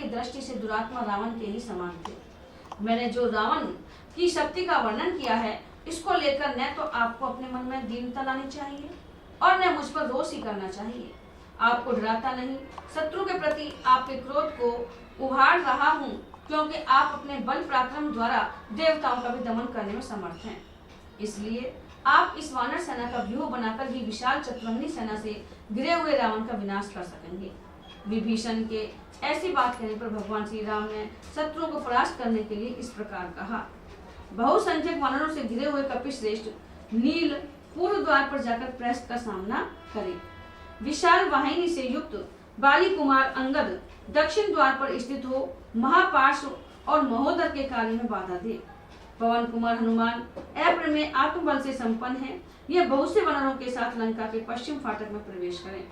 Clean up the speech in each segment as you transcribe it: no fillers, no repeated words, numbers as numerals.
दृष्टि से दुरात्मा रावण के ही समान थे। मैंने जो रावण की शक्ति का वर्णन किया है, इसको लेकर न तो आपको अपने मन में दीनता लानी चाहिए और न मुझ पर रोष ही करना चाहिए। आपको डराता नहीं, शत्रु के प्रति आपके क्रोध को उभार रहा हूँ, क्योंकि आप अपने बल पराक्रम द्वारा देवताओं का भी दमन करने में समर्थ हैं। इसलिए आप इस वानर सेना का व्यूह बनाकर ही विशाल चतुरंगी सेना से घिरे हुए रावण का विनाश कर सकेंगे। विभीषण के ऐसी बात कहने पर भगवान श्री राम ने शत्रुओं को परास्त करने के लिए इस प्रकार कहा। बहुसंख्यक वानरों से घिरे हुए कपिश्रेष्ठ नील पूर्व द्वार पर जाकर प्रहस्त का सामना करे। विशाल वाहिनी से युक्त बाली कुमार अंगद दक्षिण द्वार पर स्थित हो महापार्श्व और महोदर के कार्य में बाधा दे। पवन कुमार हनुमान अप्रमेय आत्मबल से संपन्न है। यह बहुत से वानरों के साथ लंका के पश्चिम फाटक में प्रवेश करें।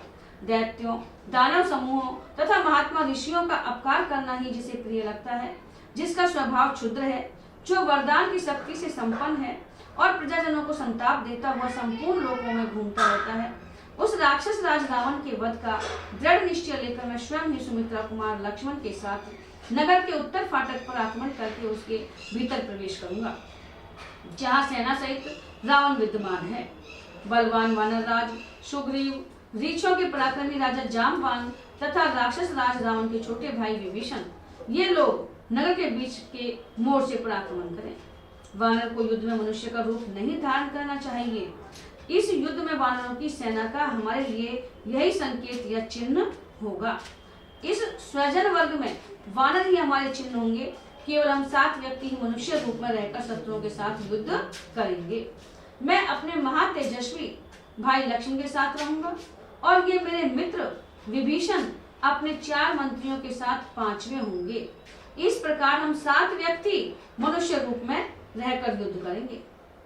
दैत्यों, दानव समूहों तथा महात्मा ऋषियों का अपकार करना ही जिसे प्रिय लगता है, जिसका स्वभाव क्षुद्र है, जो वरदान की शक्ति से संपन्न है और प्रजाजनों को संताप देता हुआ संपूर्ण लोकों में घूमता रहता है, उस राक्षस राज रावण के वध का दृढ़ निश्चय लेकर मैं स्वयं ही सुमित्रा कुमार लक्ष्मण के साथ नगर के उत्तर फाटक पर आक्रमण करके उसके भीतर प्रवेश करूंगा, जहां सेना सहित रावण विद्यमान है। बलवान वानरराज सुग्रीव, रीछों के पराक्रमी राजा जामवान तथा राक्षस राज रावण के छोटे भाई विभीषण, ये लोग नगर के बीच के मोर्चे पर आक्रमण करें। वानर को युद्ध में मनुष्य का रूप नहीं धारण करना चाहिए। इस युद्ध में वानरों की सेना का हमारे लिए यही संकेत या चिन्ह होगा। इस स्वजन वर्ग में वानर ही हमारे चिन्ह होंगे। केवल हम 7 व्यक्ति ही मनुष्य रूप में रहकर शत्रुओं के साथ युद्ध करेंगे। मैं अपने महातेजस्वी भाई लक्ष्मण के साथ रहूंगा और ये मेरे मित्र विभीषण अपने 4 मंत्रियों के साथ 5वें होंगे। इस प्रकार हम 7 व्यक्ति मनुष्य रूप में रहकर युद्ध करेंगे।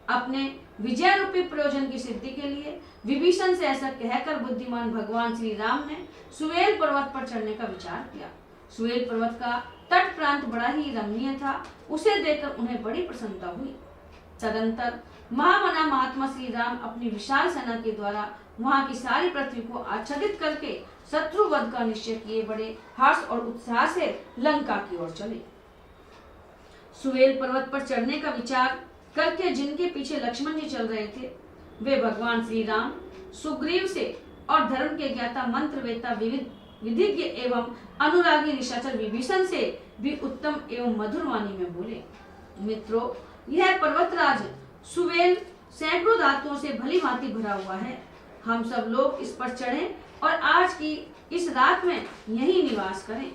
अपने विजय रूपी प्रयोजन की सिद्धि के लिए विभीषण से ऐसा कहकर बुद्धिमान भगवान श्री राम ने सुवेल पर्वत पर चढ़ने का विचार किया। सुवेल पर्वत का तट प्रांत बड़ा ही रमणीय था। उसे देखकर उन्हें बड़ी प्रसन्नता हुई। तदंतर महामना महात्मा श्री राम अपनी विशाल सेना के द्वारा वहां की सारी पृथ्वी को आच्छादित करके शत्रु वध का निश्चय किए बड़े हर्ष और उत्साह से लंका की ओर चले। सुवेल पर्वत पर चढ़ने का विचार करके जिनके पीछे लक्ष्मण जी चल रहे थे, वे भगवान श्री राम सुग्रीव से और धर्म के ज्ञाता मंत्रवेता विधिज्ञ एवं अनुरागी निशाचर विभीषण से भी उत्तम एवं मधुर वाणी में बोले। मित्रों, यह पर्वतराज सुवेल सैकड़ों धातुओं से भली भांति भरा हुआ है। हम सब लोग इस पर चढ़ें और आज की इस रात में यहीं निवास करें।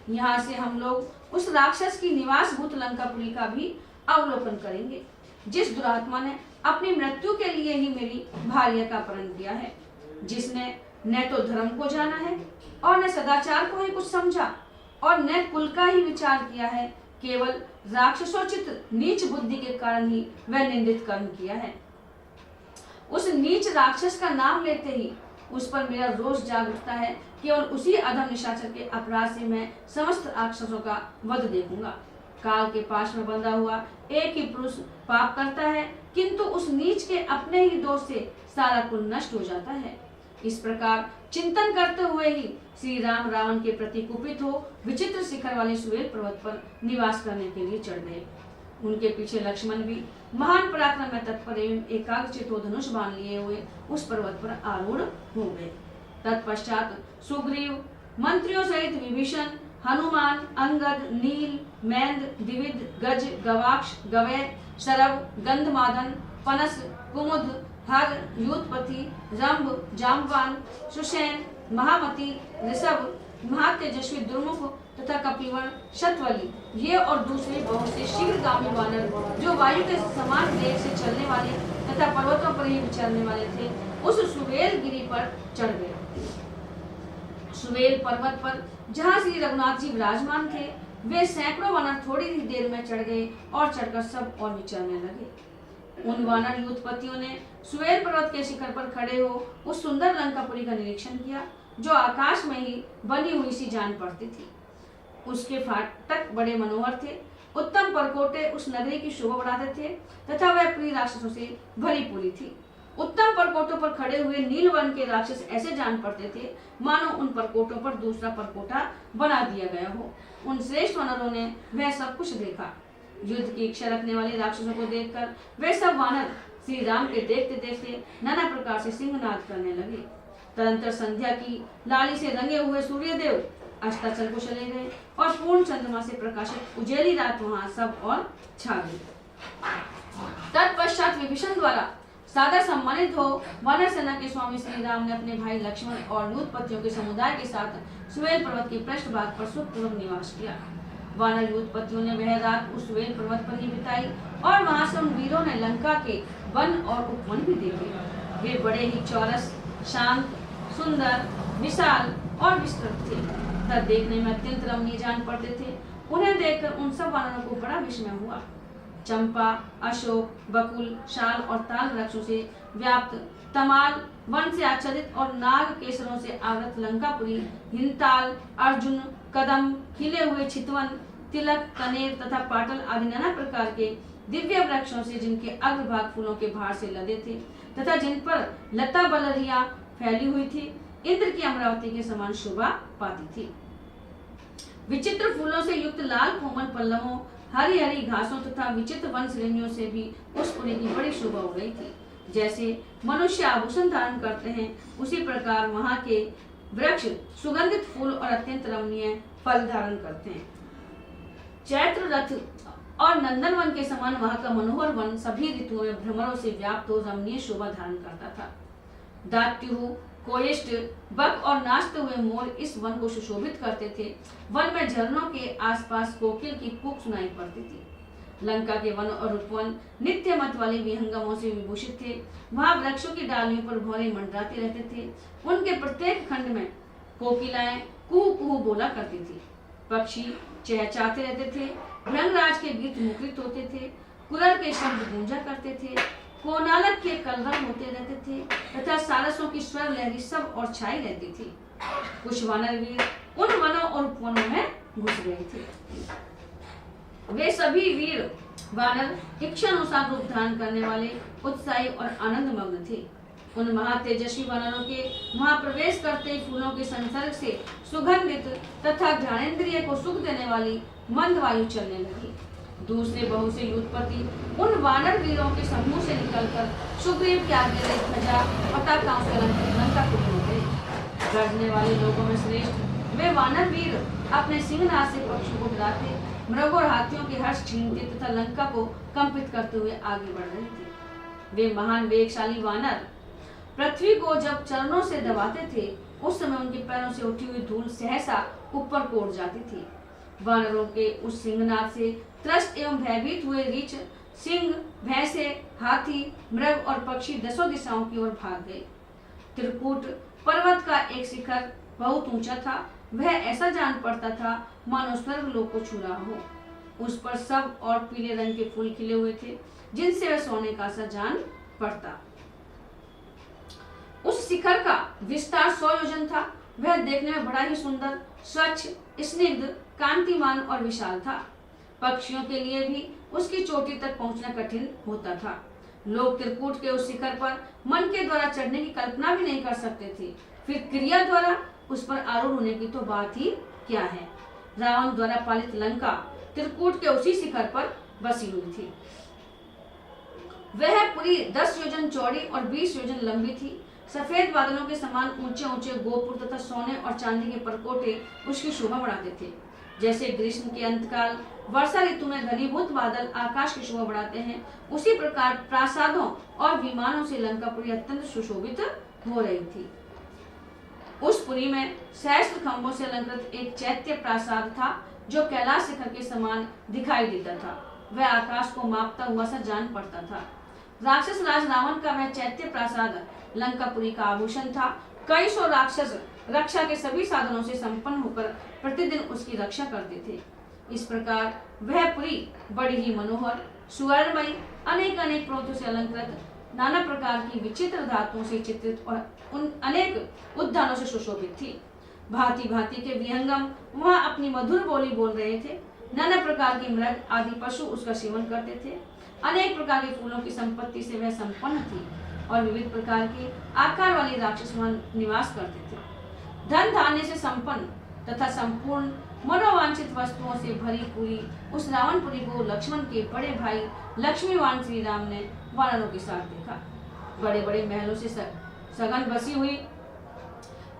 यहाँ से हम लोग उस राक्षस की निवास भूत लंकापुरी का भी अवलोकन करेंगे, जिस दुरात्मा ने अपनी मृत्यु के लिए ही मेरी भार्या का अपहरण किया है, जिसने न तो धर्म को जाना है और न सदाचार को ही कुछ समझा और न कुल का ही विचार किया है। केवल राक्षसोचित नीच बुद्धि के कारण ही वह निंदित कर्म किया है। उस नीच राक्षस का नाम लेते ही उस पर मेरा रोष जाग उठता है। केवल उसी अधम निशाचर के अपराध से मैं समस्त राक्षसों का वध देखूंगा। काल के पाश में बंधा हुआ एक ही पुरुष पाप करता है, किंतु उस नीच के अपने ही दोष से सारा कुल नष्ट हो जाता है। इस प्रकार चिंतन करते हुए ही श्री राम रावण के प्रति कुपित हो विचित्र शिखर वाले सुवेल पर्वत पर निवास करने के लिए चढ़ गए। उनके पीछे लक्ष्मण भी महान पराक्रम में तत्पर एवं एकाग्रचित्त हो धनुष बाण लिए हुए उस पर्वत पर आरूढ़ हो गए। तत्पश्चात सुग्रीव, मंत्रियों सहित विभीषण, हनुमान, अंगद, नील, मैंद, द्विविद, गज, गवाक्ष, गवय, शरभ, गंधमादन, पनस, कुमुद, हर, यूथपति, रंभ, जाम्बवान, सुषेण, महामती, ऋषभ, महातेजस्वी दुर्मुख तथा कपिवर्ण, शतवली, ये और दूसरे बहुत से शीघ्रगामी वानर जो वायु के समान वेग से चलने वाले तथा पर्वतों पर ही विचरने वाले थे, उस सुवेल गिरी पर चढ़ गए। सुवेल पर्वत पर जहाँ श्री रघुनाथ जी विराजमान थे, वे सैकड़ों वानर थोड़ी ही देर में चढ़ गए और चढ़कर सब और विचरने लगे। उन वानर यूथपतियों ने सुवेल पर्वत के शिखर पर खड़े हो उस सुंदर लंकापुरी का निरीक्षण किया, जो आकाश में ही बनी हुई सी जान पड़ती थी। उसके फाटक बड़े मनोहर थे। उत्तम परकोटे उस नगरी की शोभा बढ़ाते थे तथा वह प्रिय राक्षसों से भरी पूरी थी। उत्तम परकोटों पर खड़े हुए नीलवर्ण के राक्षस ऐसे जान पड़ते थे मानो उन परकोटों पर दूसरा परकोटा बना दिया गया हो। उन श्रेष्ठ वानरों ने वह सब कुछ देखा। युद्ध की इच्छा रखने वाले राक्षसों को देखकर वे सब वानर श्री राम के देखते देखते नाना प्रकार से सिंहनाद करने लगे। तदंतर संध्या की लाली से रंगे हुए सूर्यदेव अस्ताचल को चले गए और पूर्ण चंद्रमा से प्रकाशित उजेली रात वहां सब और छा गई। तत्पश्चात विभीषण द्वारा सादर सम्मानित हो वानर सेना के स्वामी श्री राम ने अपने भाई लक्ष्मण और यूथपतियों के समुदाय के साथ सुवेल पर्वत के पृष्ठभाग पर सुखपूर्वक निवास किया। वानर यूथपतियों ने वह रात उस सुवेल पर्वत पर ही बिताई और वहां से उन वीरों ने लंका के वन और उपवन भी देखे। वे बड़े ही चौरस, शांत, सुंदर, विशाल और विस्तृत थे तथा देखने में अत्यंत रमणीय जान पड़ते थे। उन्हें देखकर उन सब वानरों को बड़ा विस्मय हुआ। चंपा, अशोक, बकुल, शाल और ताल वृक्षों से व्याप्त, तमाल वन से आच्छादित और नाग केसरों से आवृत लंकापुरी, हिंताल, अर्जुन, कदम, खिले हुए चितवन, तिलक, कनेर तथा पाटल आदि नाना प्रकार के दिव्य वृक्षों से जिनके अग्रभाग फूलों के भार से लदे थे तथा जिन पर लता बलरियां फैली हुई थी, इंद्र की अमरावती के समान शोभा पाती थी। विचित्र फूलों से युक्त लाल कोमल पल्लवों, हरी हरी घासों तथा विचित्र वन श्रेणियों से भी उस पुरी की बड़ी शोभा हो रही थी। जैसे मनुष्य आभूषण धारण करते हैं उसी प्रकार वहां के वृक्ष सुगंधित फूल और अत्यंत रमणीय फल धारण करते हैं। चैत्र रथ और नंदनवन के समान वहां का मनोहर वन सभी ऋतुओं में भ्रमरों से व्याप्त हो रमणीय शोभा धारण करता था। दात्यु, कोयिष्ठ, बक और नाचते हुए मोर इस वन को सुशोभित करते थे। वन में झरनों के आसपास कोकिल की कूक सुनाई पड़ती थी। लंका के वन और उपवन नित्य मत वाले विहंगमों से विभूषित थे। वहां वृक्षों की डालियों पर भौरे मंडराते रहते थे। उनके प्रत्येक खंड में कोकिलाएं कुहू कुहू बोला करती थी। पक्षी चहचहाते रहते थे। भृंगराज के गीत मुखरित होते थे। कुरर के शब्द गूंजा करते थे। कोनालक के कलरव होते रहते थे तथा सारसों की स्वर लहरी सब और छाई रहती थी। कुछ वानर वीर उन वनों और उपवनों में घुस गए थे। वे सभी वीर वानर इच्छानुसार रूप धारण करने वाले, उत्साही और आनंद मग्न थे। उन महातेजस्वी वानरों के वहां प्रवेश करते ही फूलों के संसर्ग से सुगंधित तथा घ्राणेन्द्रिय को सुख देने वाली मंद वायु चलने लगी। दूसरे बहुत से यूथपति उन वानर वीरों के समूह से निकलकर सुग्रीव के आगे ले ध्वजा पताकाओं से लंकापुरी हो गए। गरजने वाले लोगों में श्रेष्ठ वे वानर वीर अपने सिंहनाद से पक्षियों को डराते, मृगों और हाथियों के हर्ष छीनते तथा लंका को कंपित करते हुए आगे बढ़ रहे थे। वे महान वेगशाली वानर पृथ्वी को जब चरणों से दबाते थे उस समय उनके पैरों से उठी हुई धूल सहसा ऊपर को उड़ जाती थी। वानरों के उस सिंहनाद से त्रस्त एवं भयभीत हुए रीछ, सिंह, भैंसे, हाथी, मृग और पक्षी दसों दिशाओं की ओर भाग गए। त्रिकूट पर्वत का एक शिखर बहुत ऊंचा था। वह ऐसा जान पड़ता था मानो स्वर्ग लोक को छू रहा हो। उस पर सब और पीले रंग के फूल खिले हुए थे जिनसे वह सोने का सा जान पड़ता। उस शिखर का विस्तार 100 योजन था। वह देखने में बड़ा ही सुंदर, स्वच्छ, स्निग्ध, कांतिमान और विशाल था। पक्षियों के लिए भी उसकी चोटी तक पहुंचना कठिन होता था। लोग त्रिकूट के उस शिखर पर मन के द्वारा चढ़ने की कल्पना भी नहीं कर सकते थे, फिर क्रिया द्वारा उस पर आरूढ़ होने की तो बात ही क्या है। रावण द्वारा पालित लंका त्रिकूट के उसी शिखर पर बसी हुई थी। वह पूरी 10 योजन चौड़ी और 20 योजन लंबी थी। सफेद बादलों के समान ऊंचे ऊंचे गोपुर तथा सोने और चांदी के परकोटे उसकी शोभा बढ़ाते थे। जैसे ग्रीष्म के अंतकाल वर्षा ऋतु में घनीभूत बादल आकाश की शोभा बढ़ाते हैं, उसी प्रकार प्रासादों और विमानों से लंकापुरी अत्यंत सुशोभित हो रही थी। उस पुरी में सहस्त्र खंभों से अलंकृत एक चैत्य प्रासाद था जो कैलाश शिखर के समान दिखाई देता था। वह आकाश को मापता हुआ सा जान पड़ता था। राक्षस राज रावण का वह चैत्य प्रासाद लंकापुरी का आभूषण था। कई सौ राक्षस रक्षा के सभी साधनों से संपन्न होकर प्रतिदिन उसकी रक्षा करते थे। इस प्रकार वह पुरी बड़ी ही मनोहर, सुवर्णमयी, अनेक अनेक प्रोतों से अलंकृत, नाना प्रकार की विचित्र धातुओं से चित्रित और उन अनेक उद्यानों से सुशोभित थी। भांति भांति के विहंगम वहां अपनी मधुर बोली बोल रहे थे। नाना प्रकार के मृग आदि पशु उसका सेवन करते थे। अनेक प्रकार के फूलों की संपत्ति से वह संपन्न थी। और विविध प्रकार के आकार वाले राक्षस वहां निवास करते थे। धन धान्य से संपन्न तथा संपूर्ण मनोवांछित वस्तुओं से भरी पूरी उस रावणपुरी को लक्ष्मण के बड़े भाई लक्ष्मीवान श्री राम ने वानरों के साथ देखा। बड़े बड़े महलों से सघन बसी हुई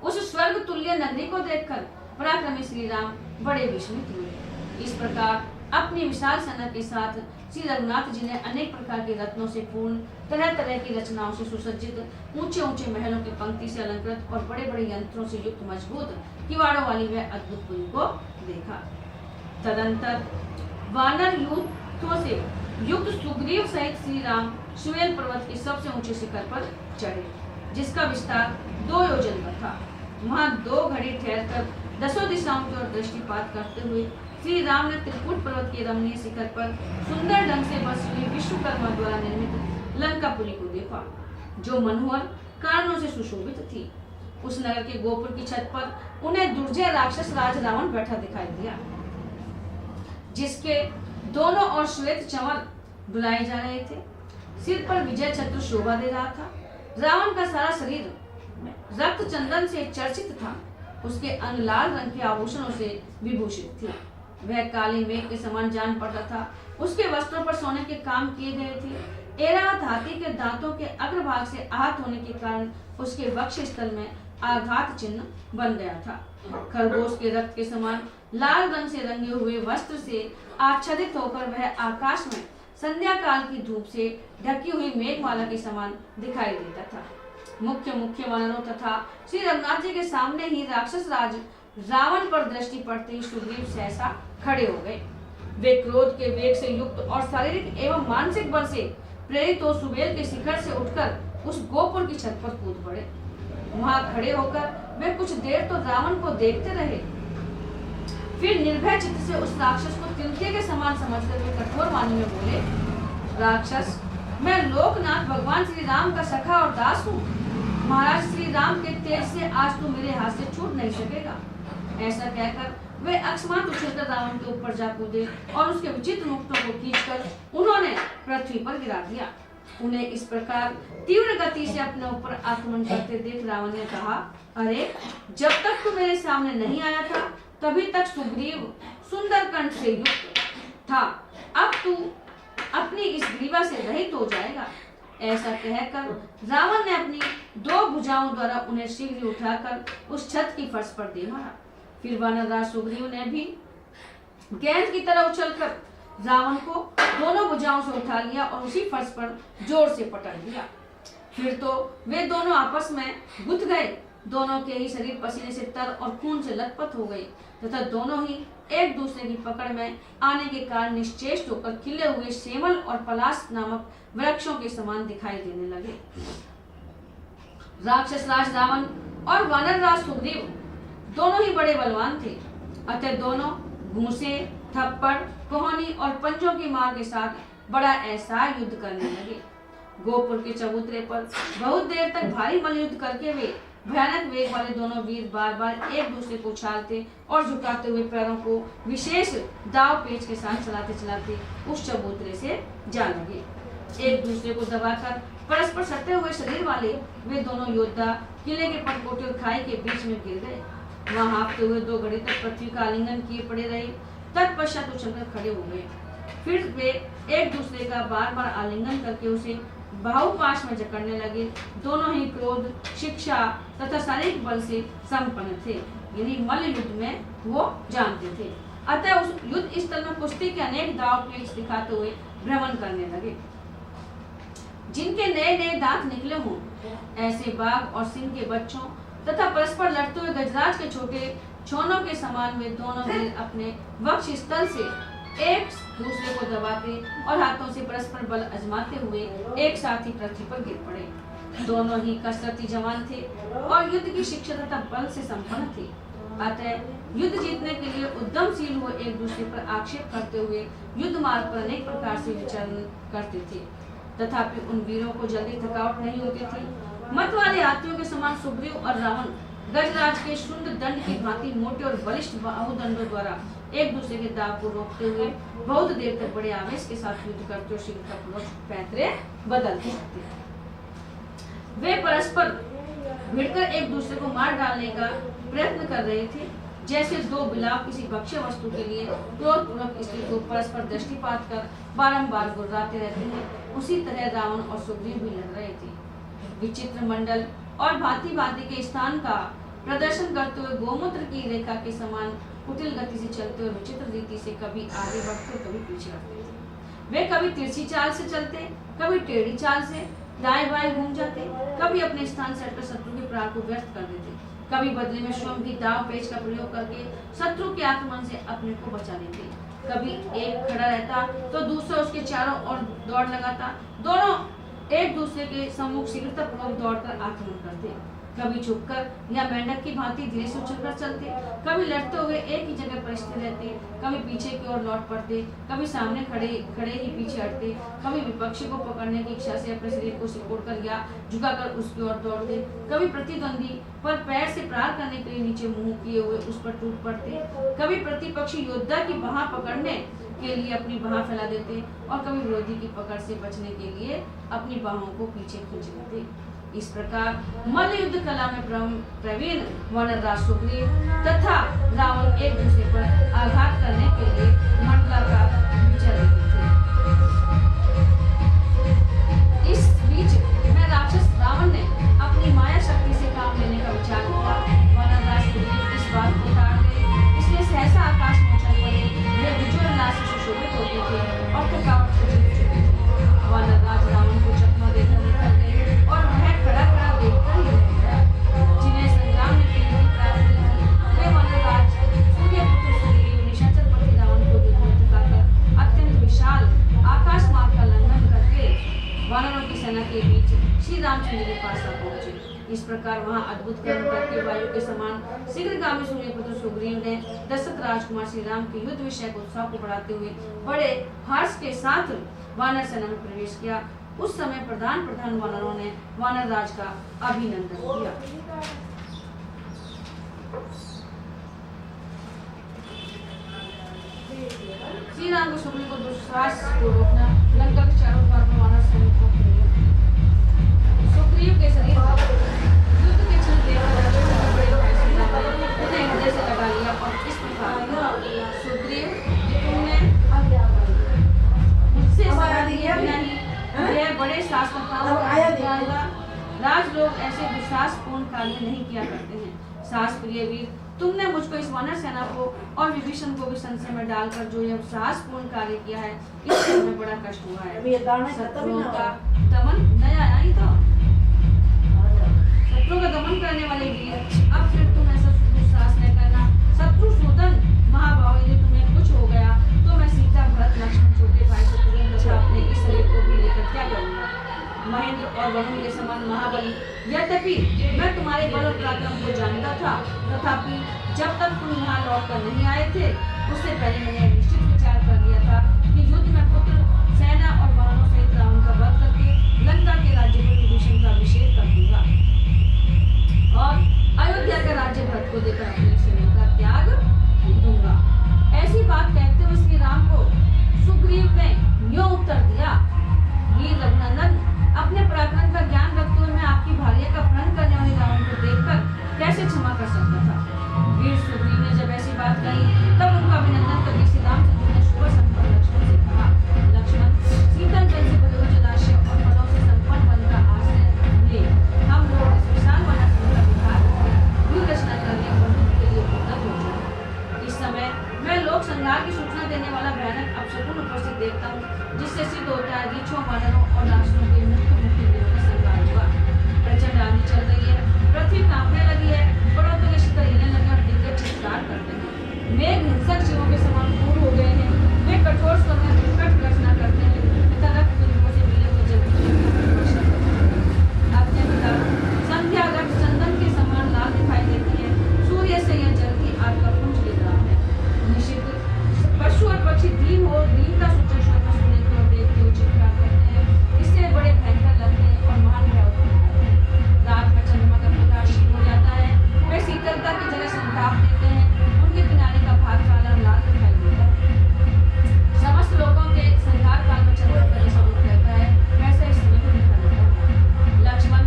उस स्वर्ग तुल्य नगरी को देखकर पराक्रमी श्री राम बड़े विस्मित हुए। इस प्रकार अपनी विशाल सेना के साथ श्री रघुनाथ जी ने अनेक प्रकार के रत्नों से पूर्ण तरह तरह की रचनाओं से सुसज्जित ऊंचे ऊंचे महलों की पंक्ति से अलंकृत और बड़े बड़े यंत्रों से युक्त मजबूत किवाड़ों वाली वह अद्भुत पुरी को देखा। तदंतर वानर यूथों से युक्त सुग्रीव सहित श्री राम सुमेल पर्वत के सबसे ऊंचे शिखर पर चढ़े, जिसका विस्तार 2 योजन का था। वहां 2 घड़ी ठहरकर 10 दिशाओं की ओर दृष्टिपात करते हुए श्री राम ने त्रिकुट पर्वत के रमणीय शिखर पर सुंदर ढंग से बसी हुई विश्वकर्मा द्वारा निर्मित लंकापुरी को देखा, जो मनोहर कारणों से सुशोभित थी। उस नगर के गोपुर की छत पर उन्हें दुर्जय राक्षस राज रावण बैठा दिखाई दिया, जिसके दोनों ओर श्वेत चंवर डुलाए जा रहे थे। सिर पर विजय छत्र शोभा दे रहा था। रावण का सारा शरीर रक्त चंदन से चर्चित था। उसके अंग लाल रंग के आभूषणों से विभूषित थे। वह काले मेघ के समान जान पड़ता था। उसके वस्त्रों पर सोने के काम किए गए थे। ऐरावत हाथी के दांतों के अग्रभाग से आहत होने के कारण उसके वक्ष स्थल में आघात चिन्ह बन गया था। खरगोश के रक्त के समान लाल रंग से रंगे हुए वस्त्र से आच्छादित होकर वह आकाश में संध्या काल की धूप से ढकी हुई मेघमाला के समान दिखाई देता था। मुख्य मुख्य वानरों तथा श्री रघुनाथ जी के सामने ही राक्षस राज रावण पर दृष्टि पड़ते ही सुग्रीव सहसा खड़े हो गए। वे क्रोध के वेग से युक्त और शारीरिक एवं मानसिक बल से प्रेरित हो सुबेल के शिखर से उठकर उस गोपुर की छत पर कूद पड़े। वहां खड़े होकर वे कुछ देर तो रावण को देखते रहे, फिर निर्भय चित्त से उस राक्षस को तिनके के समान समझकर वे कठोर वाणी में बोले, राक्षस, मैं लोकनाथ भगवान श्री राम का सखा और दास हूँ। महाराज श्री राम के तेज से आज तू मेरे हाथ से छूट नहीं सकेगा। ऐसा कहकर वे अकस्मात उछलकर रावण के ऊपर जा कूदे और उसके विचित्र मुक्तों को खींचकर उन्होंने पृथ्वी पर गिरा दिया। उन्हें इस प्रकार तीव्र गति से अपने ऊपर आक्रमण करते देख रावण ने कहा, अरे, जब तक तू मेरे सामने नहीं आया था तभी तक सुग्रीव सुंदर कंठ से युक्त था। अब तू अपनी इस ग्रीवा से रहित हो जाएगा। ऐसा कहकर रावण ने अपनी 2 भुजाओं द्वारा उन्हें शीघ्र उठाकर उस छत की फर्श पर दे मारा। फिर वानरराज सुग्रीव ने भी गेंद की तरह उछलकर रावण को दोनों भुजाओं से उठा लिया और उसी फर्श पर जोर से पटक दिया। फिर तो वे दोनों आपस में गुथ गए। दोनों के ही शरीर पसीने से तर और खून से लथपथ हो गए तथा दोनों ही एक दूसरे की पकड़ में आने के कारण निश्चेष्ट होकर खिले हुए सेमल और पलाश नामक वृक्षों के समान दिखाई देने लगे। राक्षस राज रावण और वानर राज सुग्रीव दोनों ही बड़े बलवान थे, अतः दोनों घूंसे, थप्पड़, कोहनी और पंजों की मार के साथ बड़ा ऐसा युद्ध करने लगे। गोपुर के चबूतरे पर बहुत देर तक भारी मल्लयुद्ध करके वे भयानक वेग वाले दोनों वीर बार बार एक दूसरे को उछालते और झुकाते हुए पैरों को विशेष दाव पेच के साथ चलाते चलाते उस चबूतरे से जा लगे। एक दूसरे को दबाकर परस्पर सटे हुए शरीर वाले वे दोनों योद्धा किले के पटकोटे और खाई के बीच में गिर गए। वहां हाँफते हुए 2 घड़ी तक पृथ्वी का आलिंगन किए पड़े रहे। तत्पश्चात उछलकर खड़े हो गए। फिर वे एक दूसरे का बार बार आलिंगन करके उसे बाहुपाश में जकड़ने लगे। दोनों ही क्रोध, शिक्षा तथा शारीरिक बल से संपन्न थे, यानी मल्ल युद्ध में वो जानते थे। अतः उस युद्ध स्थल में कुश्ती के अनेक दाव पेच दिखाते हुए भ्रमण करने लगे। जिनके नए नए दांत निकले हों, ऐसे बाघ और सिंह के बच्चों तथा परस्पर लड़ते हुए गजराज के छोटे छोनों के समान वे दोनों वीर अपने वक्ष स्थल से एक दूसरे को दबाते और हाथों से परस्पर बल आजमाते हुए एक साथ ही पृथ्वी पर गिर पड़े। दोनों ही कसरती जवान थे और युद्ध की शिक्षा तथा बल से संपन्न थे। अतः युद्ध जीतने के लिए उद्यमशील हुए एक दूसरे पर आक्षेप करते हुए युद्ध मार्ग पर अनेक प्रकार से विचरण करते थे। तथापि उन वीरों को जल्दी थकावट नहीं होती थी। मत वाले हाथियों के समान सुग्रीव और रावण गजराज के शुंड दंड की भांति मोटे और बलिष्ठ बाहुदंडों द्वारा एक दूसरे के दाव को रोकते हुए बहुत देर तक बड़े आवेश के साथ युद्ध करते और शीघ्रतापूर्वक पैतरे बदलते रहते। वे परस्पर भिड़कर एक दूसरे को मार डालने का प्रयत्न कर रहे थे। जैसे दो बिलाव किसी भक्ष्य वस्तु के लिए क्रोधपूर्वक स्त्री को परस्पर दृष्टिपात कर बारंबार गुर्राते रहते हैं, उसी तरह रावण और सुग्रीव भी लड़ रहे थे। विचित्र मंडल और भांति भांति के स्थान का प्रदर्शन करते हुए गोमूत्र की रेखा के समान कुटिल गति से चलते और विचित्र रीति से कभी आगे बढ़ते कभी पीछे हटते थे। वे कभी तिरछी चाल से चलते, कभी टेढ़ी चाल से दाएं बाएं घूम जाते, कभी अपने स्थान से हटकर शत्रु के प्राण को व्यर्थ कर देते, कभी बदले में स्वयं भी दाव पेच का प्रयोग करके शत्रु के आक्रमण से अपने को बचा लेते। कभी एक खड़ा रहता तो दूसरा उसके चारों ओर दौड़ लगाता, दोनों एक दूसरे के सम्मुख शीघ्रतापूर्वक दौड़कर आक्रमण करते। कभी झुककर या मेंढक की भांति धीरे से उछलकर चलते, कभी लड़ते हुए एक ही जगह पर स्थिर रहते, कभी पीछे की ओर लौट पड़ते, कभी सामने खड़े ही पीछे हटते, कभी विपक्षी को पकड़ने की इच्छा से अपने शरीर को सिकोड़कर या झुकाकर उसकी ओर दौड़ते, कभी प्रतिद्वंदी पर पैर से प्रहार करने के लिए नीचे मुंह किए हुए उस पर टूट पड़ते, कभी प्रतिपक्षी योद्धा की बाह पकड़ने के लिए अपनी बाह फैला देते और कभी विरोधी की पकड़ से बचने के लिए अपनी बाहों को पीछे खींच लेते। इस प्रकार मल्ल युद्ध कला में प्रवीण वानरराज सुग्रीव तथा रावण एक दूसरे पर आघात करने के लिए मंडलाकार विचर रहे थे। इस बीच में राक्षस रावण ने अपनी माया शक्ति से काम लेने का विचार किया। वानरराज सुग्रीव इस बात को टाल गए, इसलिए सहसा आकाश में उछल पड़े। वे विजय उल्लास से सुशोभित होते थे और थकावट से चूक चुके थे। वानरराज रावण को चकमा देकर निकल गए और वह खड़ा खड़ा देखता ही रह गया। जिन्हें संग्राम में कीर्ति प्राप्त हुई थी, वे वानरराज सूर्यपुत्र सुग्रीव निशाचरपति रावण को युद्ध में थकाकर अत्यंत विशाल आकाश मार्ग का लंघन करके वानरों की सेना के बीच श्री रामचंद्र के पास आ पहुंचे। इस प्रकार वहां अद्भुत कर्म करके वायु के समान शीघ्रगामी सूर्यपुत्र सुग्रीव ने दशरथ राजकुमार श्री राम के युद्ध विषय को उत्साह को बढ़ाते हुए बड़े हर्ष के साथ वानर सेना में प्रवेश किया। उस समय प्रधान वानरों ने वानर राज का अभिनंदन किया। श्री राम को सुग्रीव को दुस्साहस को रोकना, लंका के चारों द्वार पर वानर सैनिक को सुग्रीव के शरीर युद्ध के क्षण देखकर उन्हें हृदय से लगा लिया और इस प्रकार सुग्रीव तुमने मुझसे सलाह दी नहीं, यह बड़े शासकों राज लोग ऐसे दुस्साहसपूर्ण कार्य नहीं किया करते हैं। साहस प्रिय वीर, तुमने मुझको इस वानर सेना को और विभीषण को भी संशय में डालकर जो यह साहसपूर्ण कार्य किया है, इससे हमें बड़ा कष्ट हुआ है। शत्रुओं का दमन नया आया ही तो शत्रुओं का दमन करने वाले वीर, अब फिर तुम ऐसा दुस्साहस न करना। शत्रु सूदन महाभाव, यदि तुम्हें कुछ हो गया तो मैं सीता भरत लक्ष्मण छोटे भाई शत्रुघ्न तथा अपने इस शरीर को भी लेकर क्या करूंगा। महेंद्र और वरुण के समान महाबली, यद्यपि मैं तुम्हारे बल और पराक्रम को जानता था, तथापि जब तक तुम यहाँ लौट कर नहीं आए थे, उससे पहले मैंने निश्चित विचार कर लिया था कि युद्ध में पुत्र सेना और वाहनों सहित रावण का वध करके लंका के राज्य पर विभीषण का अभिषेक कर दूंगा और अयोध्या का राज्य भरत को देकर अपने शरीर का त्याग दूंगा। ऐसी बात कहते हुए श्री राम को सुग्रीव ने यूं उत्तर दिया, वीर रघुनंदन, अपने पराक्रम का ज्ञान रखते हुए मैं आपकी भार्या का अपहरण करने वाले रावण को देखकर कैसे क्षमा कर सकता था। वीर सुग्रीव ने जब ऐसी बात कही तब उनका अभिनंदन करके श्री रामचंद्र ने शुभ संपन्न लक्ष्मण से कहा, लक्ष्मण, शीतल जल से भरे हुए जलाशय और फलों से संपन्न वन का आश्रय ले हम लोग इस विशाल वनांचल का विहार व्यूह रचना करने और युद्ध के लिए उपलब्ध हो जाए। इस समय मैं लोक संहार की सूचना देने वाला भयानक अपशकुन उपस्थित देखता हूँ, जिससे सिद्ध होता है रीछों, वानरों और राक्षसों के मुख्य का संहार हुआ। प्रचंड आंधी चल रही है, पृथ्वी कांपने लगी है, पर्वतों के शिखर हिलने लगे और दिग्गज चित्कार करते हैं। मेघ हिंसक जीवों के समान क्रूर हो गए हैं, वे कठोर स्वर में विकट गर्जना करते हैं तथा रक्त बिंदुओं से मिले हुए जल की वर्षा करते हैं। अत्यंत दारुण संध्या रक्त चंदन के समान लाल दिखाई देती है। सूर्य से यह जलती आग का पुंज गिर रहा है। निश्चित पशु और पक्षी दीनता सूचक स्वर में सूर्य की ओर देखते हुए चित्कार करते हैं। इससे बड़े भयंकर लगते हैं और महान भय उत्पन्न होता है। रात में चंद्रमा का प्रकाश क्षीण हो जाता है, वे शीतलता की जगह संताप देते हैं, उनके किनारे का भाग काला लाल दिखाई देता है। समस्त लोगों के संहार काल में चंद्रमा का जैसा रूप रहता है, वैसा इस समय को दिखा देता है। लक्ष्मण,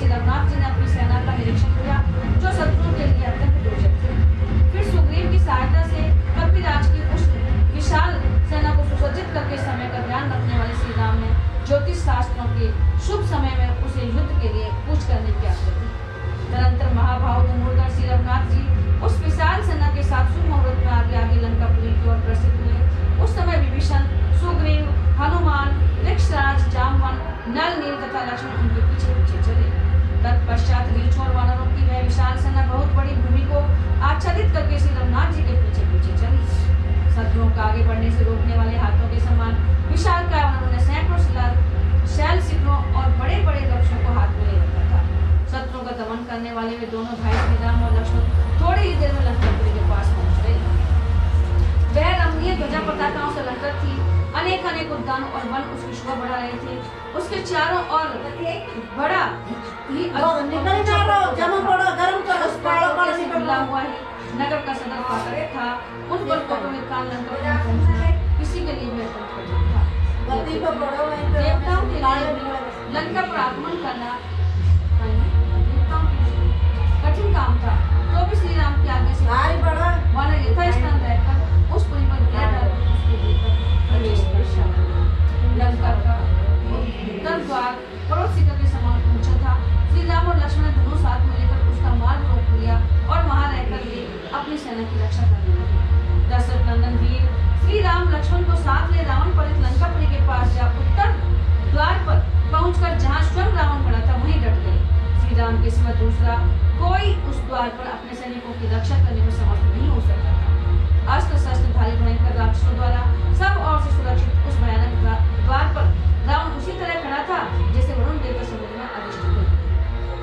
श्री रघुनाथ जी ने अपनी सेना का निरीक्षण किया जो शत्रुओं के लिए अत्यंत दुर्जय थे। फिर सुग्रीव की सहायता से कपिराज की उस विशाल सेना को सुसज्जित करके समय का ध्यान रखने वाले श्री राम ने ज्योतिष शास्त्रों के शुभ समय में उसे युद्ध के लिए कूच करने की आज्ञा दी। तदंतर महाभाव धनुर्धर श्री रघुनाथ जी उस विशाल सेना के साथ शुभ मुहूर्त में आगे लंकापुरी की ओर प्रसिद्ध हुए। उस समय विभीषण, सुग्रीव, हनुमान, वृक्षराज, जामवंत, नल, नील तथा लक्ष्मण उनके पीछे पीछे चले। तत्पश्चात रीछों और वानरों की वह विशाल सेना बहुत बड़ी भूमि को आच्छादित करके श्री रघुनाथ जी के पीछे पीछे चली। शत्रुओं का आगे बढ़ने से रोकने वाले हाथों के समान विशाल काय वानरों ने सैकड़ों शैल शिखरों और बड़े बड़े वृक्षों को हाथ में ले रखा था। शत्रुओं का दमन करने वाले वे दोनों भाई श्री राम और लक्ष्मण थोड़ी ही देर में लंकापुरी के पास पहुंच गए। वह रमणीय ध्वजा पताकाओं से अलंकृत थी। अनेक उद्यान और वन उसकी शोभा बढ़ा रहे थे। उसके चारों ओर बड़ा ही खुला हुआ है नगर का सदर फाटक था। उन पर कोटों में कान किसी के लिए देवताओं के लिए लंका पर आक्रमण करना कठिन काम था। तो भी श्री राम की आज्ञा से वानर यथास्थान रहकर उस पुरी पर प्रवेश कर लंका का उत्तर द्वार पर्वत शिखर के समान ऊंचा था। श्री राम और लक्ष्मण ने दोनों साथ में लेकर उसका मार्ग रोक लिया और वहां रहकर वे अपनी सेना की रक्षा करने लगे। दशरथ नंदन वीर श्री राम लक्ष्मण को साथ ले रावण पर लंकापुरी के पास जा उत्तर द्वार पर पहुंचकर जहां स्वयं रावण खड़ा था वहीं डट गए। श्री राम के सिवा दूसरा कोई उस द्वार पर अपने सैनिकों की रक्षा करने में समर्थ नहीं हो सकता था। अस्त्र शस्त्र धारी भयंकर राक्षसों द्वारा सब ओर से सुरक्षित उस भयानक द्वार पर रावण उसी तरह खड़ा था जैसे वरुण देवता समुद्र में अधिष्ठित होते।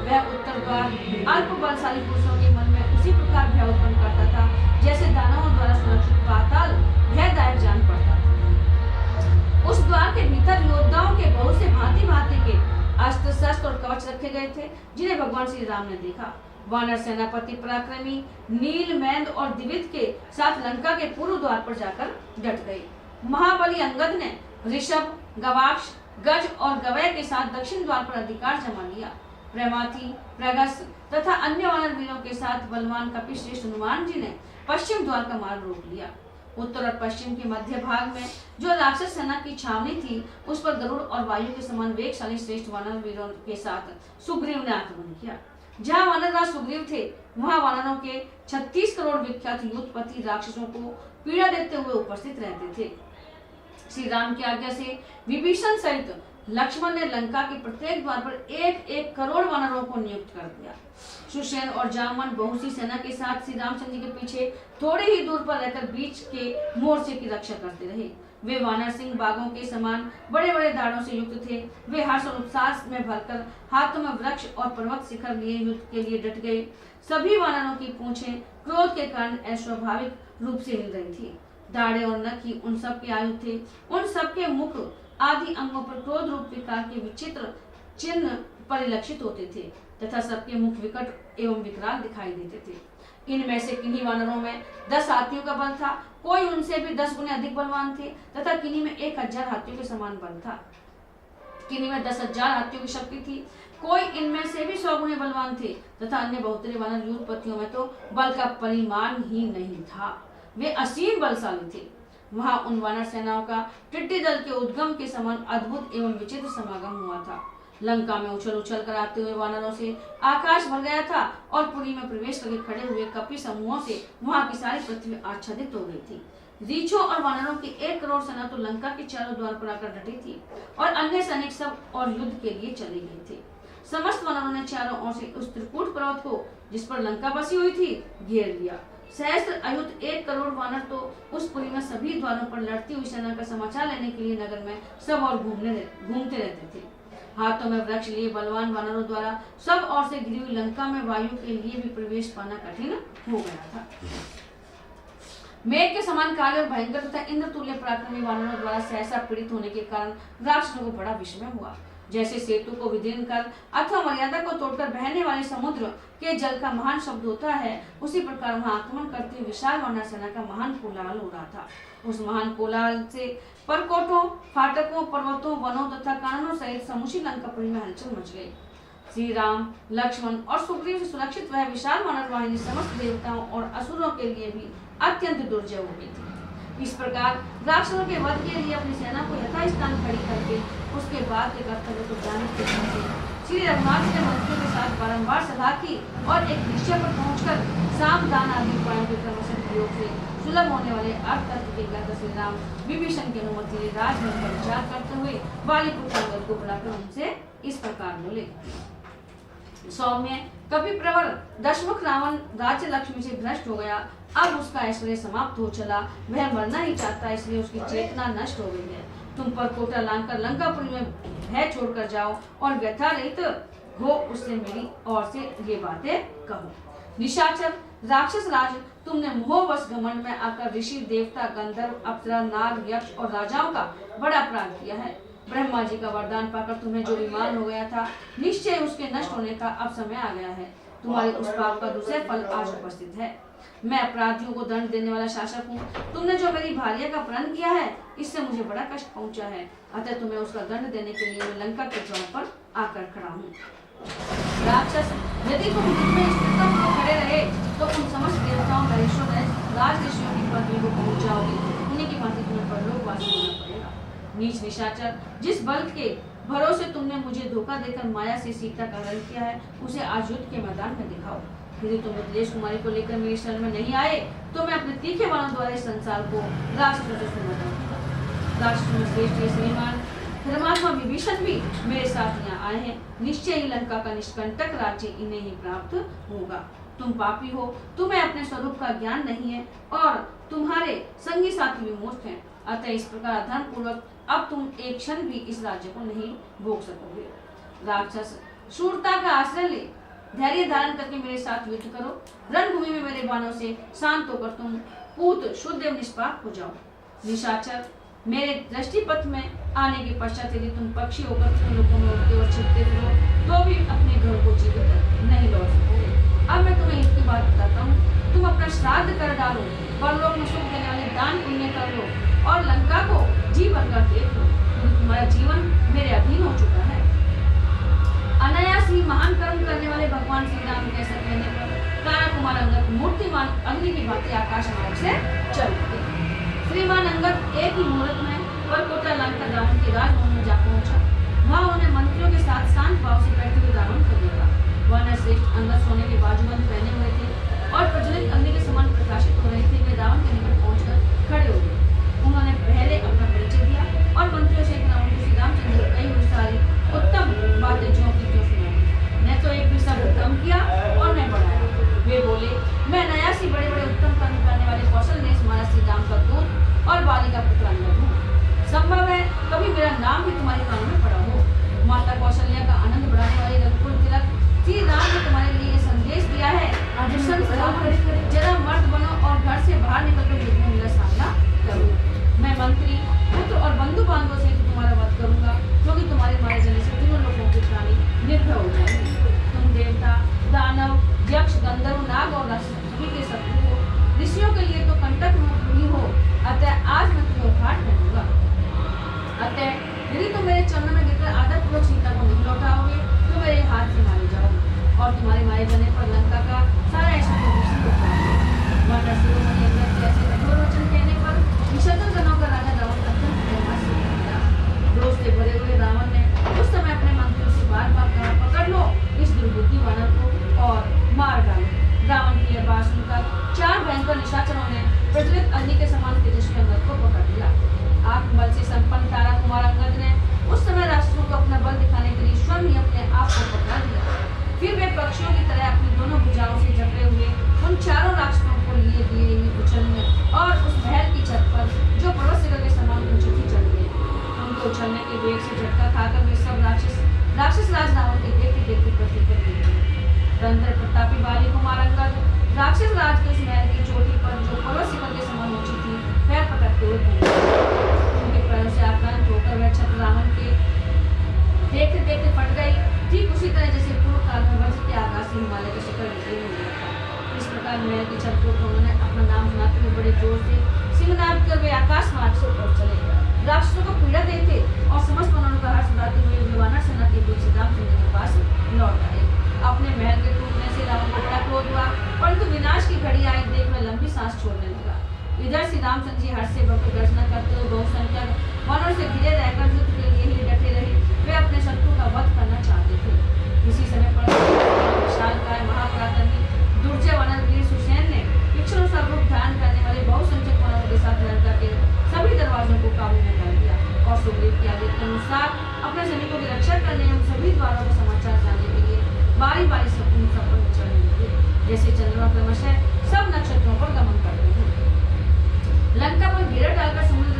वह उत्तर द्वार अल्प बलशाली पुरुषों के मन में उसी प्रकार भय उत्पन्न करता था जैसे दानवों द्वारा सुरक्षित पाताल भयदायक जान पड़ता था। उस द्वार के भीतर योद्धाओं के बहुत से भांति के अस्त्र शस्त्र और कवच रखे गए थे जिन्हें भगवान श्री राम ने देखा। वानर सेनापति पराक्रमी नील, मैंद और दिवित के साथ लंका के पूर्व द्वार पर जाकर डट गए। महाबली अंगद ने ऋषभ, गवाक्ष, गज और गवय के साथ दक्षिण द्वार पर अधिकार जमा लिया। प्रेमाथी, प्रगस तथा अन्य वानर वीरों के साथ बलवान कपिश्रेष्ठ हनुमान जी ने पश्चिम द्वार का मार्ग रोक लिया। उत्तर और पश्चिम के मध्य भाग में जो राक्षस सेना की छावनी थी उस पर गरुड़ और वायु के समान वेगशाली श्रेष्ठ वानर वीरों के साथ सुग्रीव ने आक्रमण किया। जहाँ वानरराज सुग्रीव थे वहाँ वानरों के 36 करोड़ विख्यात युद्धपति राक्षसों को पीड़ा देते हुए उपस्थित रहते थे। श्री राम की आज्ञा से विभीषण सहित लक्ष्मण ने लंका के प्रत्येक द्वार पर 1-1 करोड़ वानरों को नियुक्त कर दिया। सुषेण और जामवंत बहुत सी सेना के साथ श्री रामचंद्र जी के पीछे थोड़ी ही दूर पर रहकर बीच के मोर्चे की रक्षा करते रहे। वे वानर सिंह बाघों के समान बड़े बड़े दाढ़ों से युक्त थे। वे हर्ष और उत्साह में भरकर हाथों में वृक्ष और पर्वत शिखर लिए युद्ध के लिए डट गए। सभी वानरों की पूंछें क्रोध के कारण अस्वाभाविक रूप से हिल रही थी। दाढ़े और नख ही उन सब के आयु थे। उन सब के मुख आदि अंगों पर क्रोध रूप विकार के विचित्र चिन्ह परिलक्षित होते थे तथा सबके मुख विकट एवं विकराल दिखाई देते थे। इनमें से किन्हीं वानरों में 10 हाथियों का बल था, कोई उनसे भी 10 गुने अधिक बलवान थे तथा किन्हीं में 1000 हाथियों के समान बल था। किन्हीं में 10,000 हाथियों की शक्ति थी, कोई इनमें से भी 100 गुने बलवान थे तथा अन्य बहुतेरे वानर युद्धपतियों में तो बल का परिमाण ही नहीं था। वे असीम बलशाली थे। वहां उन वानर सेनाओं का टिड्डी दल के उद्गम के समान अद्भुत एवं विचित्र समागम हुआ था। लंका में उछल कर आते हुए वानरों से आकाश भर गया था और पुरी में प्रवेश करके खड़े हुए कपि समूहों से वहां की सारी पृथ्वी आच्छादित हो गई थी। रीछों और वानरों की 1 करोड़ सेना तो लंका के चारों द्वार पर आकर डटी थी और अन्य सैनिक सब और युद्ध के लिए चले गए थे। समस्त वानरों ने चारों ओर से उस त्रिकूट पर्वत को जिस पर लंका बसी हुई थी घेर लिया। सहस्त्र अयुत 1 करोड़ वानर तो उस पुरी में सभी द्वारों पर लड़ती हुई सेना का समाचार लेने के लिए नगर में सब और घूमते रहते थे। हाथों में वृक्ष लिए बलवान वानरों द्वारा सब ओर से घिरी हुई लंका में वायु के लिए भी प्रवेश पाना कठिन हो गया था। मेघ के समान काले और भयंकर तथा इंद्र तुल्य पराक्रमी वानरों द्वारा सहसा पीड़ित होने के कारण राक्षसों को बड़ा विस्मय हुआ। जैसे सेतु को विदीर्ण कर अथवा मर्यादा को तोड़कर बहने वाले समुद्र के जल का महान शब्द होता है, उसी प्रकार वहां आक्रमण करती हुई विशाल वानर सेना का महान कोलाहल हो रहा था। उस महान कोलाहल से परकोटों, फाटकों, पर्वतों, वनों तथा काननों सहित समूची लंकापुरी में हलचल मच गई। श्री राम, लक्ष्मण और सुग्रीव से सुरक्षित वह विशाल मानव वाहिनी समस्त देवताओं और असुरों के लिए भी अत्यंत दुर्जय हो गई थी। इस प्रकार राक्षसों के वध के लिए अपनी सेना को यथास्थान खड़ी करके उसके बाद के कर्तव्य को जाने के लिए श्री रघुनाथ ने मंत्रियों के साथ बारंबार सलाह की और एक निश्चय पर पहुंचकर साम, दान आदि उपायों के क्रमशः प्रयोग से सुलभ होने वाले अर्थतत्व के ज्ञाता श्री राम विभीषण की अनुमति लिए राजमहल पर विचार करते हुए वालीपुत्र अंगद को बुलाकर उनसे इस प्रकार बोले। सौम्य, कपि प्रवर दशमुख रावण राज्य लक्ष्मी से भ्रष्ट हो गया। अब उसका ऐश्वर्य समाप्त हो चला, वह मरना ही चाहता है, इसलिए उसकी चेतना नष्ट हो गई है। तुम पर कोटा लांघकर लंकापुरी में भय छोड़कर जाओ और व्यथा रहित हो उससे मेरी ओर से ये बातें कहो। निशाचर, राक्षस राज, तुमने मोहवश घमंड में आकर ऋषि, देवता, गंधर्व, अप्सरा, नाग, यक्ष और राजाओं का बड़ा अपराध किया है। ब्रह्मा जी का वरदान पाकर तुम्हें जो विमान हो गया था, निश्चय उसके नष्ट होने का अब समय आ गया है। तुम्हारे उस पाप का दूसरे फल आज उपस्थित है। मैं अपराधियों को दंड देने वाला शासक हूँ। तुमने जो मेरी भार्या का अपहरण किया है, इससे मुझे बड़ा कष्ट पहुंचा है। अतः तुम्हें उसका दंड देने के लिए मैं लंका के चौक पर आकर खड़ा हूँ। राक्षस, यदि तुम जिसमें स्थिरता खड़े रहे तो उन समस्त देवताओं, महेश्वर, राज ऋषियों की पदवी को पहुंच जाओगे। उन्हीं की भांति तुम्हें परलोकवासी होना पड़ेगा। नीच निशाचर, जिस बल के भरोसे तुमने मुझे धोखा देकर माया से सीता का हरण किया है, उसे आज युद्ध के मैदान में दिखाओ। यदि तुम मिथिलेश कुमारी को लेकर मेरी शरण में नहीं आए तो मैं अपने तीखे बाणों द्वारा इस संसार को राक्षसों से सुना दूंगा। राक्षसों में श्रेष्ठ श्रीमान धर्मात्मा विभीषण भी मेरे साथ यहाँ आए हैं। निश्चय ही लंका का निष्कंटक राज्य इन्हें ही प्राप्त होगा। तुम पापी हो, तुम्हें अपने स्वरूप का ज्ञान नहीं है और तुम्हारे संगी साथी भी मूर्ख हैं। अतः इस प्रकार धर्म पूर्वक अब तुम एक क्षण भी इस राज्य को नहीं भोग सकोगे। राक्षस, शूरता का आश्रय ले धैर्य धारण करके मेरे साथ युद्ध करो। रणभूमि में मेरे बाणों से शांत होकर तुम पूत शुद्ध एवं निष्पाप हो जाओ। निशाचर, मेरे दृष्टिपथ में आने के पश्चात यदि तुम पक्षी होकर तुम लोगों में उड़ते और छिपते फिरो तो भी अपने घर को जीवित नहीं लौट सकोगे। अब मैं तुम्हें इसकी बात बताता हूँ। तुम अपना श्राद्ध कर डालो, परलोक में सुख देने वाले दान पुण्य कर लो और लंका को जीवन कर देख लो, क्योंकि तुम्हारा जीवन मेरे अधीन हो चुका है। अनायास ही महान कर्म करने वाले भगवान श्री राम के ऐसा कहने पर तारा कुमार अंगद मूर्तिमान अग्नि की भांति आकाश मार्ग से चल पड़े। श्रीमान अंगद एक ही मुहूर्त में परकोटा लांघकर रावण के राजभवन में जा पहुंचा। वहां उन्होंने मंत्रियों के साथ शांत भाव से बैठे हुए रावण को देखा। वह श्रेष्ठ अंगद सोने के बाजूबंद पहने हुए थे और प्रज्वलित अग्नि के समान प्रकाशित हो रहे थे। वे रावण के निकट पहुंचकर खड़े हो गए। उन्होंने पहले अपना परिचय दिया और मंत्रियों से रावण को श्री रामचंद्र कई हुई सारी उत्तम बातें जो की क्यों सुनाई। न तो एक भी शब्द कम किया और न बढ़ाया। वे बोले, मैं अनायास ही बड़े बड़े उत्तम कर्म करने वाले कौशल ने हमारा श्री राम का दूत और बाली का पुत्र अंगद हूँ। संभव है कभी मेरा नाम भी तुम्हारे कान में पड़ा हो। माता कौशल्या का आनंद बढ़ाने वाले रघुकुल तिलक श्री राम ने तुम्हारे लिए संदेश दिया है, जरा मर्द बनो और घर से बाहर निकलकर युद्ध में मेरा सामना करो। मैं मंत्री, पुत्र और बंधु बांधवों से तुम्हारा वध करूंगा, क्योंकि तुम्हारे मारे जाने से तीनों लोगों के प्राणी निर्भय हो जाएंगे। तुम देवता, दानव, यक्ष, गंधर्व, नाग और सभी के शत्रु हो। ऋषियों के लिए तो कंटक ही हो। अतः आज मैं तुम्हें उखाड़ फेंकूंगा। अतः यदि तुम मेरे चरणों में गिरकर आदरपूर्वक सीता को नहीं लौटाओगे तो मेरे हाथ से मारे जाओगे और तुम्हारे मारे जाने पर लंका का सारा ऐश्वर्य माता शिरोमणि अंगद के ऐसे कठोर वचन कहने पर निशस्त्र जनों का राजा रावण अत्यंत प्रेमास से गया। क्रोध से भरे हुए रावण ने उस समय अपने मंत्रियों से बार बार कहा, पकड़ लो इस दुर्बुद्धि वानर को और मार डालो। रावण की यह बात सुनकर चार भयंकर निशाचरों ने प्रज्वलित अग्नि के समान तेजस्वी अंगद को पकड़ लिया। आत्मबल से संपन्न तारा कुमार अंगद ने उस समय राक्षसों को अपना बल दिखाने के लिए स्वयं ही अपने आप को पकड़ा दिया। फिर वे पक्षियों की तरह अपनी दोनों भुजाओं से जकड़े हुए उन चारों राक्षसों को लिए दिए उछलने और उस महल की छत पर जो पर्वत शिखर के समान ऊंची थी चढ़ गए। उनको उछलने के वेग से झटका खाकर वे सब राक्षस राज रावण के देखते देखते पृथ्वी पर गिर गए। रंध्र प्रतापी बाली कुमार अंगद राक्षस राज के उस महल की चोटी पर जो पर्वत शिखर के समान ऊंची थी पैर पटकते हुए उनके पैरों से आक्रांत होकर वह छत रावण के देखते देखते फट गई, ठीक उसी तरह जैसे पूर्व काल में वज्र के आकाश से हिमालय के शिखर नीचे हो गया था। इस प्रकार महल की छत को उन्होंने अपना नाम सुनाते हुए बड़े जोर से सिंहनाद कर वे आकाश मार्ग से ऊपर चले। राक्षसों को पीड़ा देते और समस्त मनों का हर्ष उड़ाते हुए वानर सेना के बीच रामचंद्र के पास लौट आए। इधर श्री रामचंद्र जी हर्ष से भरपूर गर्जना करते हुए बहुसंख्यक वानरों से घिरे रहकर युद्ध के लिए ही डटे रहे। वे अपने शत्रु का वध करना चाहते थे। इसी समय पर विशालकाय महापराक्रमी दुर्जय वानर वीर सुसेन ने विष्णु स्वरूप ध्यान करने वाले बहुसंख्यक वानरों के साथ लंका के सभी दरवाजों को काबू में कर लिया और सुग्रीव के आदेश के अनुसार अपने सैनिकों की रक्षा करने एवं सभी द्वारों का समाचार जानने के लिए बारी बारी से उन सब पर चढ़ने लगे, जैसे चंद्रमा क्रमशः सब नक्षत्रों पर गमन करते हैं। लंका पर घेरा डालकर समुद्र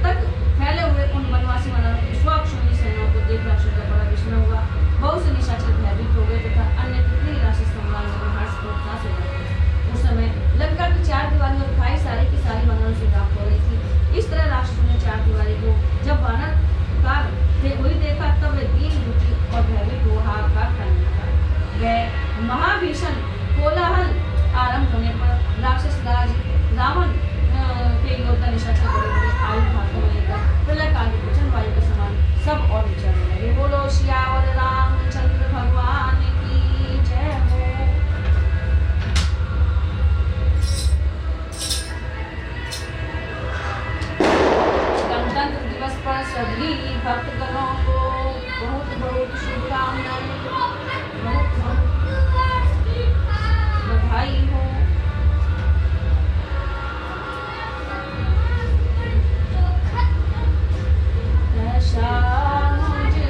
तक फैले हुए उन वनवासी वानरों की स्वाक्षुणी सेनाओं को देख राक्षस का बड़ा विस्मय हुआ। बहुत से निशाचर भयभीत हो गए तथा अन्य कितने राक्षस सम्राट में हर्ष और उल्लास हो गए। उस समय लंका की चार दीवारी और खाई सारी की सारी वानरों से ढाक हो रही थी। इस तरह राक्षसों ने चार दीवारी को जब वानर कार हुई देखा तब वे दीन दुखी और भयभीत हो हाहाकार करने लगा। वह महाभीषण कोलाहल आरंभ होने पर राक्षस राज रावण के योद्धा निशाचर बड़े आयु हाथों में लेकर प्रलय काल के प्रचंड वायु के समान सब और विचरने लगे। बोलो सियावर रामचंद्र भगवान की जय हो। गणतंत्र दिवस पर सभी भक्तगणों को बहुत बहुत शुभकामनाएं, बहुत बहुत बधाई हो। ऐसा मुझे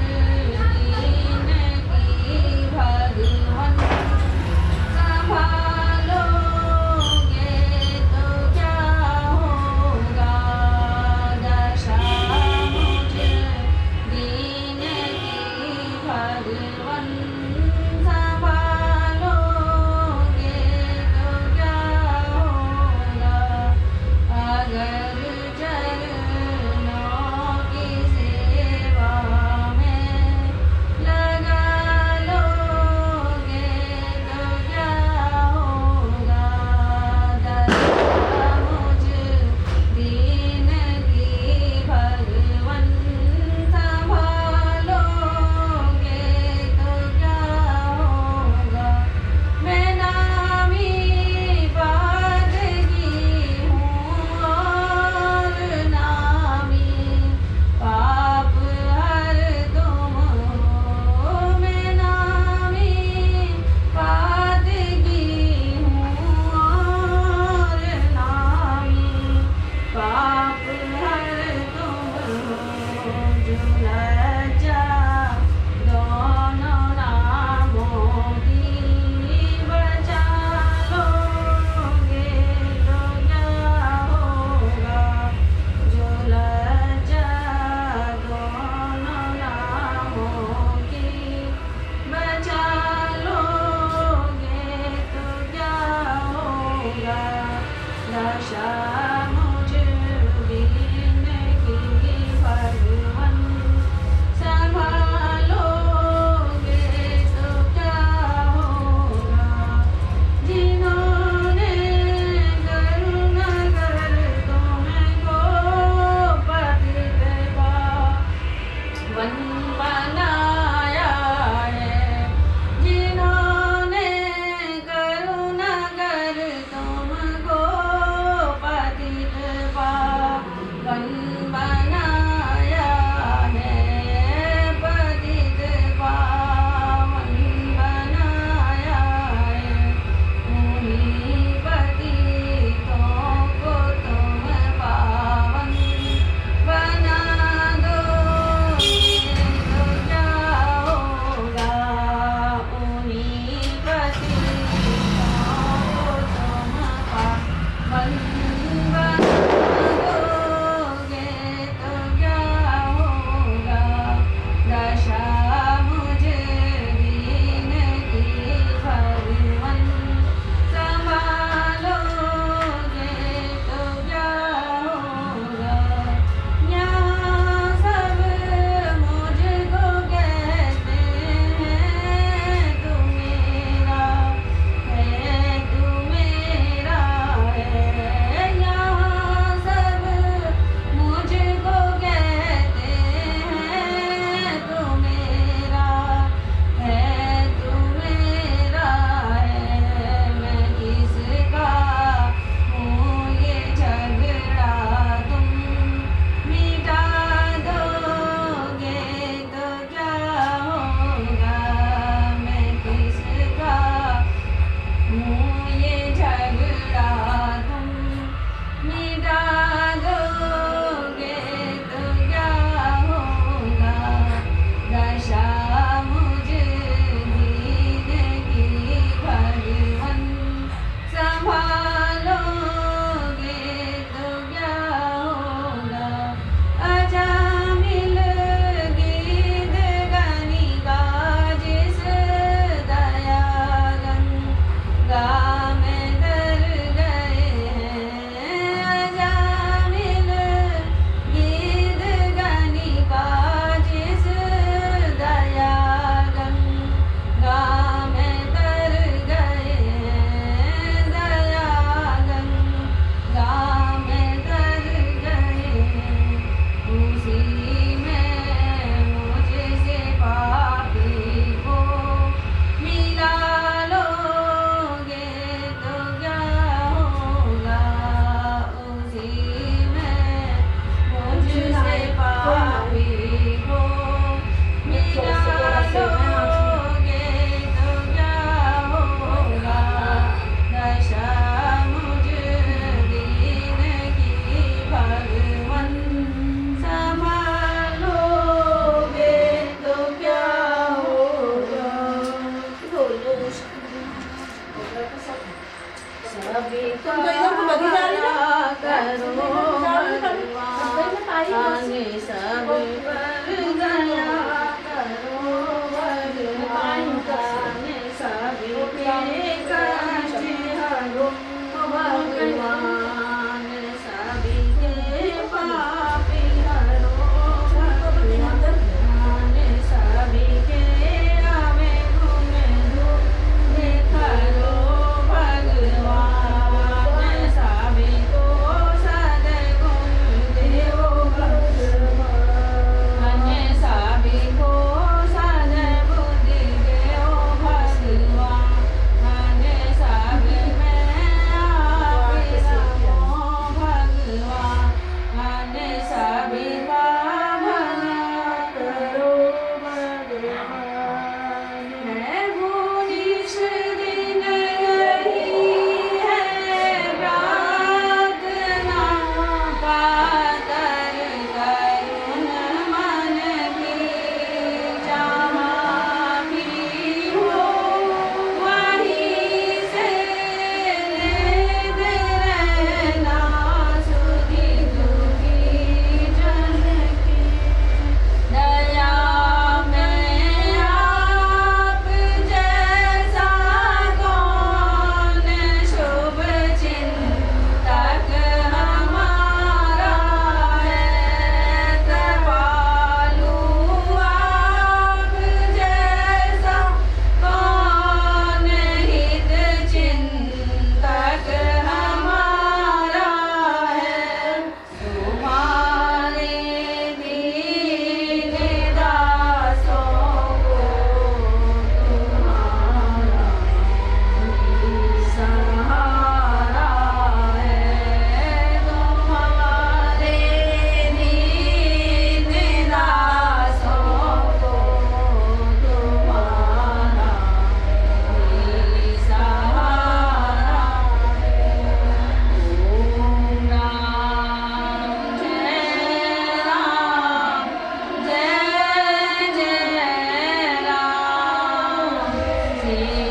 रे